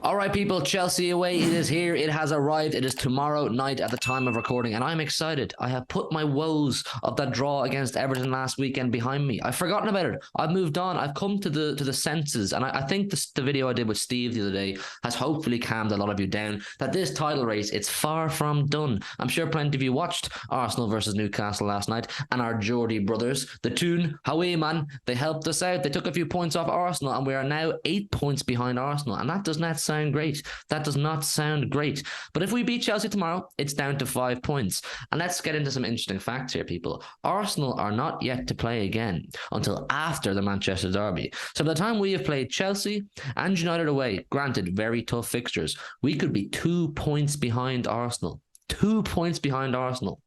All right, people, Chelsea away. It is here. It has arrived. It is tomorrow night at the time of recording, and I'm excited. I have put my woes of that draw against Everton last weekend behind me. I've forgotten about it. I've moved on. I've come to the senses, and I think the video I did with Steve the other day has hopefully calmed a lot of you down, that this title race, it's far from done. I'm sure plenty of you watched Arsenal versus Newcastle last night, and our Geordie brothers, the Toon, Howie man, they helped us out. They took a few points off Arsenal, and we are now 8 points behind Arsenal, and that does not sound great. That does not sound great. But if we beat Chelsea tomorrow, it's down to 5 points. And let's get into some interesting facts here, people. Arsenal are not yet to play again until after the Manchester derby. So by the time we have played Chelsea and United away, granted, very tough fixtures, we could be 2 points behind Arsenal. 2 points behind Arsenal.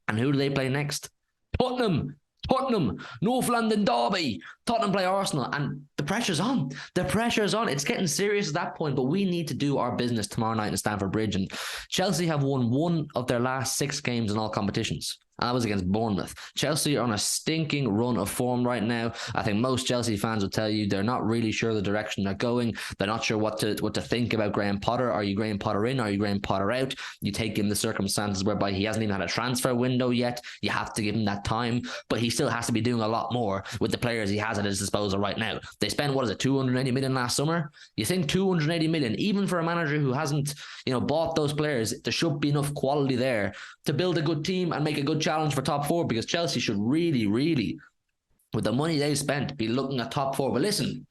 And who do they play next? Tottenham, North London derby. Tottenham play Arsenal, and the pressure's on. The pressure's on. It's getting serious at that point, but we need to do our business tomorrow night in Stamford Bridge. And Chelsea have won 1 of their last 6 games in all competitions. And that was against Bournemouth. Chelsea are on a stinking run of form right now. I think most Chelsea fans will tell you they're not really sure the direction they're going. They're not sure what to think about Graham Potter. Are you Graham Potter in? Are you Graham Potter out? You take in the circumstances whereby he hasn't even had a transfer window yet. You have to give him that time, but he still has to be doing a lot more with the players he has at his disposal right now. They spent, 280 million last summer? You think 280 million, even for a manager who hasn't, bought those players, there should be enough quality there to build a good team and make a good challenge for top 4, because Chelsea should really, with the money they spent, be looking at top 4. But listen,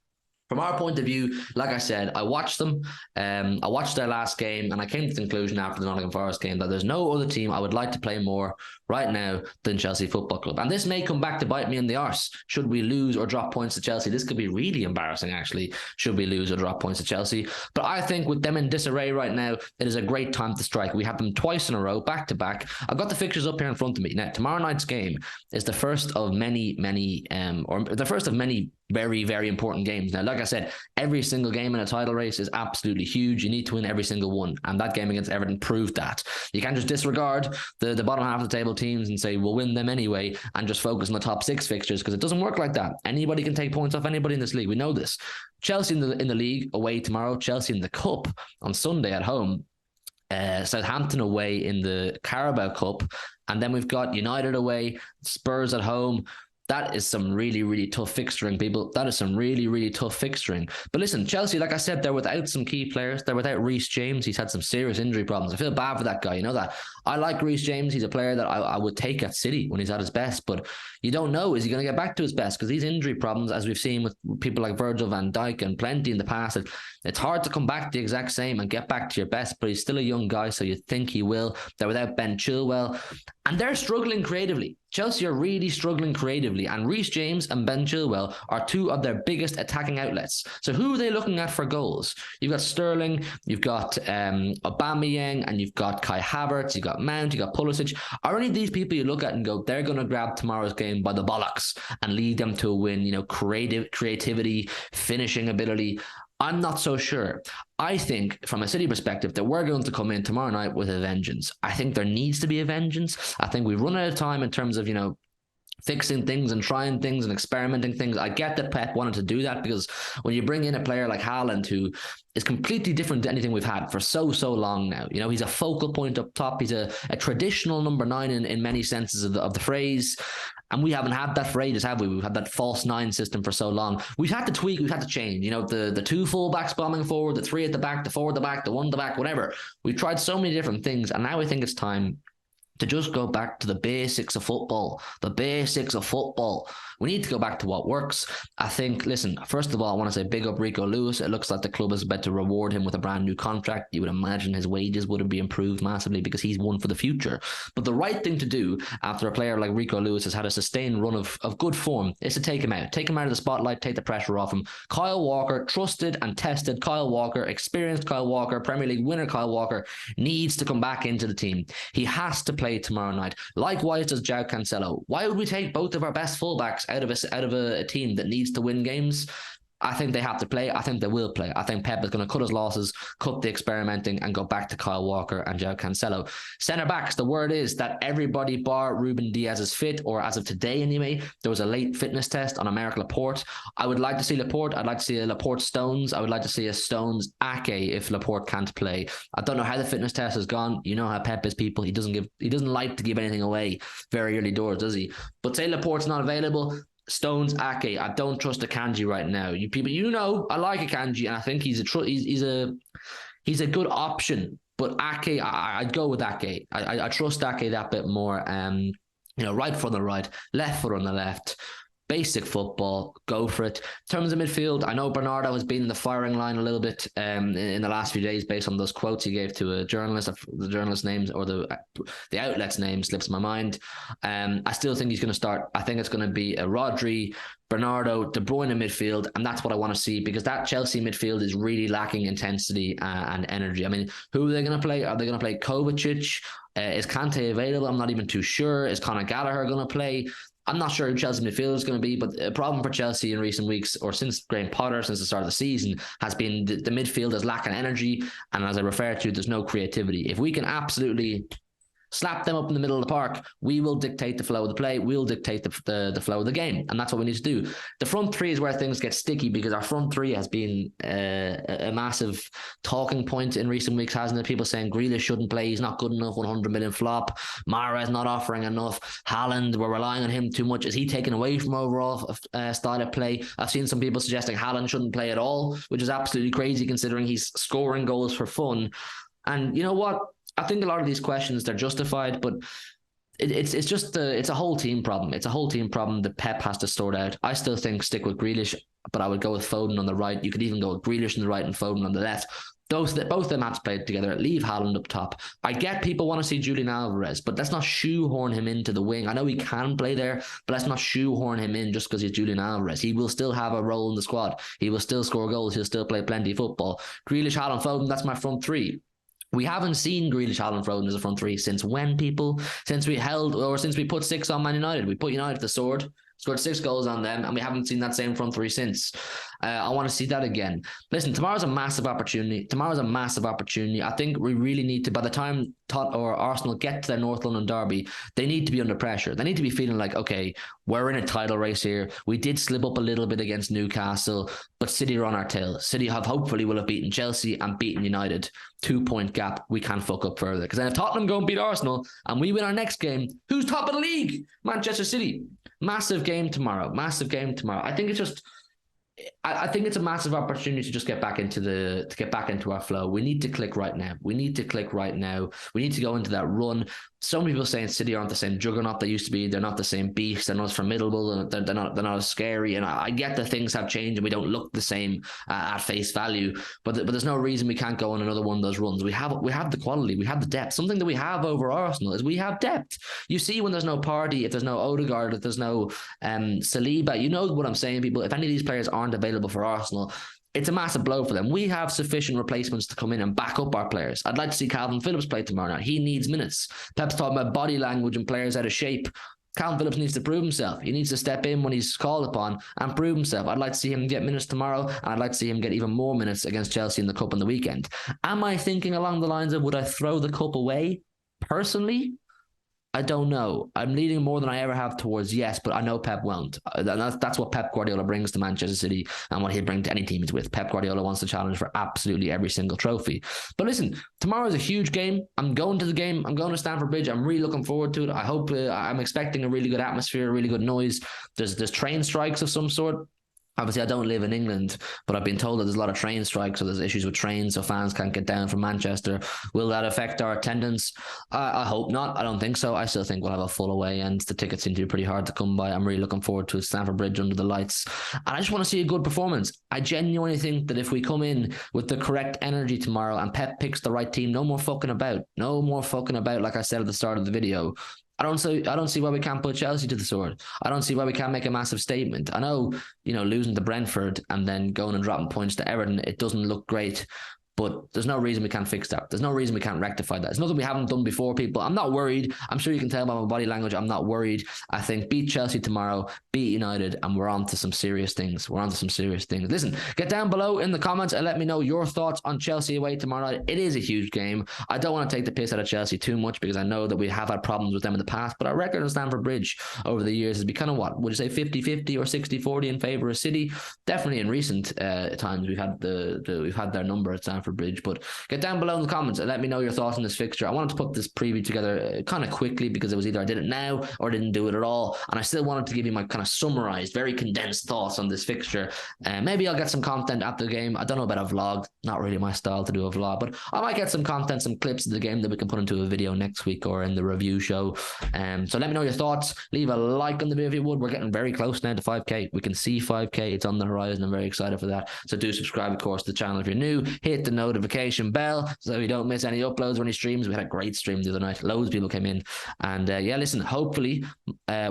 from our point of view, like I said, I watched them. I watched their last game, and I came to the conclusion after the Nottingham Forest game that there's no other team I would like to play more right now than Chelsea Football Club. And this may come back to bite me in the arse. Should we lose or drop points to Chelsea? This could be really embarrassing, actually, should we lose or drop points to Chelsea. But I think with them in disarray right now, it is a great time to strike. We have them twice in a row, back to back. I've got the fixtures up here in front of me. Now, tomorrow night's game is the first of many very, very important games. Now, like I said, every single game in a title race is absolutely huge. You need to win every single one. And that game against Everton proved that. You can't just disregard the bottom half of the table teams and say, we'll win them anyway, and just focus on the top 6 fixtures, because it doesn't work like that. Anybody can take points off anybody in this league. We know this. Chelsea in the league away tomorrow. Chelsea in the cup on Sunday at home. Southampton away in the Carabao Cup. And then we've got United away, Spurs at home. That is some really, really tough fixturing, people. That is some really, really tough fixturing. But listen, Chelsea, like I said, they're without some key players. They're without Reece James. He's had some serious injury problems. I feel bad for that guy. You know that. I like Reece James. He's a player that I would take at City when he's at his best. But you don't know, is he going to get back to his best? Because these injury problems, as we've seen with people like Virgil van Dijk and plenty in the past, it's hard to come back the exact same and get back to your best. But he's still a young guy, so you think he will. They're without Ben Chilwell. And they're struggling creatively. Chelsea are really struggling creatively, and Reece James and Ben Chilwell are 2 of their biggest attacking outlets. So who are they looking at for goals? You've got Sterling, you've got Aubameyang, and you've got Kai Havertz, you've got Mount, you've got Pulisic. Are any of these people you look at and go, they're going to grab tomorrow's game by the bollocks and lead them to a win? Creativity, finishing ability. I'm not so sure. I think, from a City perspective, that we're going to come in tomorrow night with a vengeance. I think there needs to be a vengeance. I think we've run out of time in terms of, fixing things and trying things and experimenting things. I get that Pep wanted to do that, because when you bring in a player like Haaland, who is completely different to anything we've had for so long now, he's a focal point up top. He's a traditional number 9 in many senses of the phrase. And we haven't had that for ages, have we? We've had that false 9 system for so long. We've had to tweak, we've had to change. The 2 fullbacks bombing forward, the 3 at the back, the 4 at the back, the 1 at the back, whatever. We've tried so many different things, and now I think it's time to just go back to the basics of football. The basics of football. We need to go back to what works. I think, listen, first of all, I want to say big up Rico Lewis. It looks like the club is about to reward him with a brand new contract. You would imagine his wages would be improved massively, because he's one for the future. But the right thing to do after a player like Rico Lewis has had a sustained run of good form is to take him out. Take him out of the spotlight, take the pressure off him. Kyle Walker, trusted and tested Kyle Walker, experienced Kyle Walker, Premier League winner Kyle Walker, needs to come back into the team. He has to play tomorrow night. Likewise does João Cancelo. Why would we take both of our best fullbacks out of a team that needs to win games? I think they have to play. I think they will play. I think Pep is going to cut his losses, cut the experimenting, and go back to Kyle Walker and João Cancelo. Centre backs, the word is that everybody bar Ruben Diaz is fit, or as of today anyway, there was a late fitness test on Aymeric Laporte. I would like to see Laporte. I'd like to see a Laporte Stones. I would like to see a Stones Ake if Laporte can't play. I don't know how the fitness test has gone. You know how Pep is, people. He doesn't like to give anything away very early doors, does he? But say Laporte's not available, Stones Ake. I don't trust Akanji right now. You people, I like Akanji, and I think he's a good option. But Ake, I'd go with Ake. I trust Ake that bit more. Right foot on the right, left foot on the left. Basic football, go for it. In terms of midfield, I know Bernardo has been in the firing line a little bit in the last few days based on those quotes he gave to a journalist. The journalist's names or the outlet's name slips my mind. I still think he's going to start. I think it's going to be a Rodri, Bernardo, De Bruyne in midfield, and that's what I want to see, because that Chelsea midfield is really lacking intensity and energy. I mean, who are they going to play? Are they going to play Kovacic? Is Kante available? I'm not even too sure. Is Conor Gallagher going to play? I'm not sure who Chelsea midfield is going to be, but a problem for Chelsea in recent weeks, or since Graham Potter, since the start of the season, has been the midfield is lacking energy, and as I refer to, there's no creativity. If we can absolutely slap them up in the middle of the park, we will dictate the flow of the play. We'll dictate the flow of the game. And that's what we need to do. The front three is where things get sticky, because our front three has been a massive talking point in recent weeks, hasn't it? People saying Grealish shouldn't play. He's not good enough. 100 million flop. Mahrez not offering enough. Haaland, we're relying on him too much. Is he taken away from overall style of play? I've seen some people suggesting Haaland shouldn't play at all, which is absolutely crazy considering he's scoring goals for fun. And you know what? I think a lot of these questions, they're justified, but it's just it's a whole team problem. It's a whole team problem that Pep has to sort out. I still think stick with Grealish, but I would go with Foden on the right. You could even go with Grealish on the right and Foden on the left. Both of them have to play together. Leave Haaland up top. I get people want to see Julian Alvarez, but let's not shoehorn him into the wing. I know he can play there, but let's not shoehorn him in just because he's Julian Alvarez. He will still have a role in the squad. He will still score goals. He'll still play plenty of football. Grealish, Haaland, Foden, that's my front three. We haven't seen Grealish, Haaland, Foden as a front three since when, people? Since we put 6 on Man United. We put United to the sword, scored 6 goals on them, and we haven't seen that same front three since. I want to see that again. Listen, tomorrow's a massive opportunity. I think we really need to, by the time Arsenal get to their North London derby, they need to be under pressure. They need to be feeling like, okay, we're in a title race here. We did slip up a little bit against Newcastle, but City are on our tail. City hopefully will have beaten Chelsea and beaten United. 2-point gap. We can't fuck up further. Because then if Tottenham go and beat Arsenal and we win our next game, who's top of the league? Manchester City. Massive game tomorrow. I think it's a massive opportunity to just get back into our flow. We need to click right now. We need to go into that run. Some people saying City aren't the same juggernaut they used to be. They're not the same beast. They're not as formidable. They're not as scary. And I get that things have changed and we don't look the same at face value. But there's no reason we can't go on another one of those runs. We have the quality. We have the depth. Something that we have over Arsenal is we have depth. You see when there's no Partey, if there's no Odegaard, if there's no Saliba, you know what I'm saying, people. If any of these players aren't available for Arsenal, it's a massive blow for them. We have sufficient replacements to come in and back up our players. I'd like to see Calvin Phillips play tomorrow night. He needs minutes. Pep's talking about body language and players out of shape. Calvin Phillips needs to prove himself. He needs to step in when he's called upon and prove himself. I'd like to see him get minutes tomorrow, and I'd like to see him get even more minutes against Chelsea in the Cup on the weekend. Am I thinking along the lines of, would I throw the Cup away? Personally, I don't know. I'm leaning more than I ever have towards yes, but I know Pep won't. That's what Pep Guardiola brings to Manchester City and what he'll bring to any team he's with. Pep Guardiola wants to challenge for absolutely every single trophy. But listen, tomorrow's a huge game. I'm going to the game. I'm going to Stamford Bridge. I'm really looking forward to it. I hope I'm expecting a really good atmosphere, a really good noise. There's train strikes of some sort. Obviously, I don't live in England, but I've been told that there's a lot of train strikes, so there's issues with trains, so fans can't get down from Manchester. Will that affect our attendance? I hope not. I don't think so. I still think we'll have a full away, and the tickets seem to be pretty hard to come by. I'm really looking forward to Stamford Bridge under the lights. And I just want to see a good performance. I genuinely think that if we come in with the correct energy tomorrow and Pep picks the right team, no more fucking about. No more fucking about, like I said at the start of the video. I don't see why we can't put Chelsea to the sword. I don't see why we can't make a massive statement. I know, losing to Brentford and then going and dropping points to Everton, it doesn't look great. But there's no reason we can't fix that. There's no reason we can't rectify that. It's nothing we haven't done before, people. I'm not worried. I'm sure you can tell by my body language. I'm not worried. I think beat Chelsea tomorrow, beat United, and we're on to some serious things. We're on to some serious things. Listen, get down below in the comments and let me know your thoughts on Chelsea away tomorrow night. It is a huge game. I don't want to take the piss out of Chelsea too much because I know that we have had problems with them in the past, but our record on Stamford Bridge over the years has been kind of what? Would you say 50-50 or 60-40 in favour of City? Definitely in recent times we've had we've had their number at Stamford Bridge, but get down below in the comments and let me know your thoughts on this fixture. I wanted to put this preview together kind of quickly because it was either I did it now or I didn't do it at all. And I still wanted to give you my kind of summarized, very condensed thoughts on this fixture. Maybe I'll get some content after the game. I don't know about a vlog. Not really my style to do a vlog, but I might get some content, some clips of the game that we can put into a video next week or in the review show. So let me know your thoughts. Leave a like on the video if you would. We're getting very close now to 5K. We can see 5K. It's on the horizon. I'm very excited for that. So do subscribe, of course, to the channel if you're new. Hit the notification bell so you don't miss any uploads or any streams. We had a great stream the other night. Loads of people came in. And yeah, listen, hopefully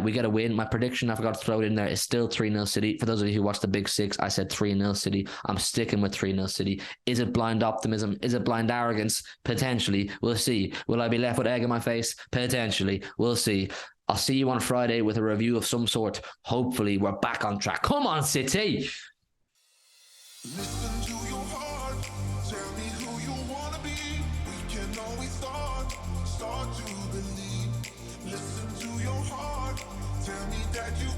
we get a win. My prediction, I forgot to throw it in there, is still 3-0 City. For those of you who watched the Big Six, I said 3-0 City. I'm sticking with 3-0 City. Is it blind optimism? Is it blind arrogance? Potentially. We'll see. Will I be left with egg in my face? Potentially. We'll see. I'll see you on Friday with a review of some sort. Hopefully we're back on track. Come on, City! Listen to your heart, tell me who you wanna be. We can always start to believe. Listen to your heart, tell me that you